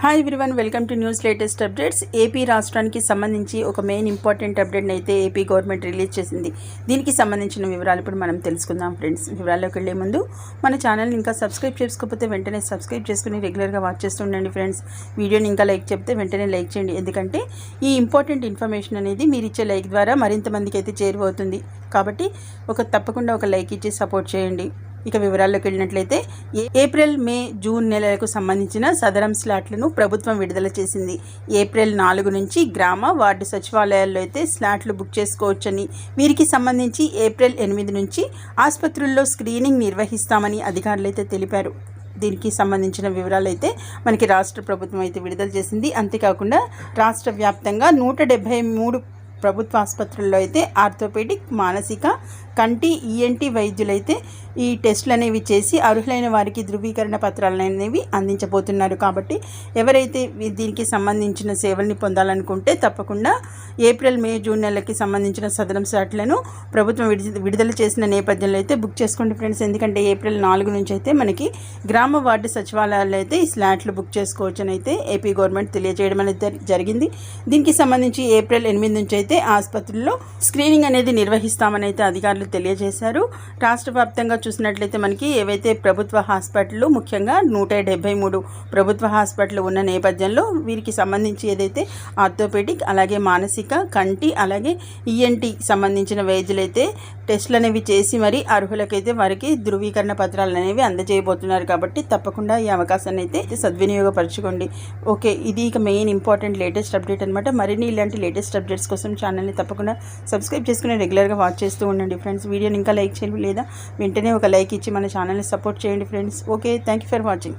Hi everyone, welcome to news latest updates. AP రాష్ట్రానికి సంబంధించి ఒక మెయిన్ ఇంపార్టెంట్ అప్డేట్ని అయితే ఏపీ గవర్నమెంట్ రిలీజ్ చేసింది. దీనికి సంబంధించిన వివరాలు ఇప్పుడు మనం తెలుసుకుందాం ఫ్రెండ్స్. వివరాల్లోకి వెళ్లే ముందు మన ఛానల్ని ఇంకా సబ్స్క్రైబ్ చేసుకోకపోతే వెంటనే సబ్స్క్రైబ్ చేసుకుని రెగ్యులర్గా వాచ్ చేస్తూ ఉండండి ఫ్రెండ్స్. వీడియోని ఇంకా లైక్ చెప్తే వెంటనే లైక్ చేయండి, ఎందుకంటే ఈ ఇంపార్టెంట్ ఇన్ఫర్మేషన్ అనేది మీరు ఇచ్చే లైక్ ద్వారా మరింత మందికి అయితే చేరువవుతుంది. కాబట్టి తప్పకుండా ఒక లైక్ ఇచ్చి సపోర్ట్ చేయండి. ఇక వివరాల్లోకి వెళ్ళినట్లయితే ఏప్రిల్, మే, జూన్ నెలలకు సంబంధించిన సదరం స్లాట్లను ప్రభుత్వం విడుదల చేసింది. ఏప్రిల్ 4 నుంచి గ్రామ వార్డు సచివాలయాల్లో అయితే స్లాట్లు బుక్ చేసుకోవచ్చని, వీరికి సంబంధించి ఏప్రిల్ 8 నుంచి ఆసుపత్రుల్లో స్క్రీనింగ్ నిర్వహిస్తామని అధికారులు అయితే తెలిపారు. దీనికి సంబంధించిన వివరాలు అయితే మనకి రాష్ట్ర ప్రభుత్వం అయితే విడుదల చేసింది. అంతేకాకుండా రాష్ట్ర వ్యాప్తంగా 173 ప్రభుత్వ ఆసుపత్రుల్లో అయితే ఆర్థోపెడిక్, మానసిక, కంటి, ఈఎన్టీ వైద్యులైతే ఈ టెస్టులు అనేవి చేసి అర్హులైన వారికి ధృవీకరణ పత్రాలు అనేవి అందించబోతున్నారు. కాబట్టి ఎవరైతే దీనికి సంబంధించిన సేవల్ని పొందాలనుకుంటే తప్పకుండా ఏప్రిల్, మే, జూన్ నెలలకి సంబంధించిన సదరం స్లాట్లను ప్రభుత్వం విడుదల చేసిన నేపథ్యంలో అయితే బుక్ చేసుకోండి ఫ్రెండ్స్. ఎందుకంటే ఏప్రిల్ 4 నుంచి అయితే మనకి గ్రామ వార్డు సచివాలయాల్లో అయితే ఈ స్లాట్లు బుక్ చేసుకోవచ్చని అయితే ఏపీ గవర్నమెంట్ తెలియజేయడం అనేది జరిగింది. దీనికి సంబంధించి ఏప్రిల్ 8 నుంచి అయితే ఆసుపత్రుల్లో స్క్రీనింగ్ అనేది నిర్వహిస్తామని అయితే అధికారులు తెలియజేశారు. రాష్ట్ర వ్యాప్తంగా చూసినట్లయితే మనకి ఏవైతే ప్రభుత్వ హాస్పిటళ్ళు, ముఖ్యంగా 173 ప్రభుత్వ హాస్పిటల్ ఉన్న నేపథ్యంలో వీరికి సంబంధించి ఏదైతే ఆర్థోపెడిక్, అలాగే మానసిక, కంటి, అలాగే ఈఎన్టీకి సంబంధించిన వైద్యులైతే టెస్టులు అనేవి చేసి మరి అర్హులకైతే వారికి ధృవీకరణ పత్రాలు అనేవి అందజేయబోతున్నారు. కాబట్టి తప్పకుండా ఈ అవకాశాన్ని అయితే సద్వినియోగపరచుకోండి. ఓకే, ఇది ఇక మెయిన్ ఇంపార్టెంట్ లేటెస్ట్ అప్డేట్ అనమాట. మరిన్ని ఇలాంటి లేటెస్ట్ అప్డేట్స్ కోసం ఛానల్ని తప్పకుండా సబ్స్క్రైబ్ చేసుకుని రెగ్యులర్గా వాచ్ చేస్తూ ఉండండి ఫ్రెండ్స్. వీడియోని ఇంకా లైక్ చేయండి, లేదా వెంటనే ఒక లైక్ ఇచ్చి మన ఛానల్ని సపోర్ట్ చేయండి friends. Okay, thank you for watching.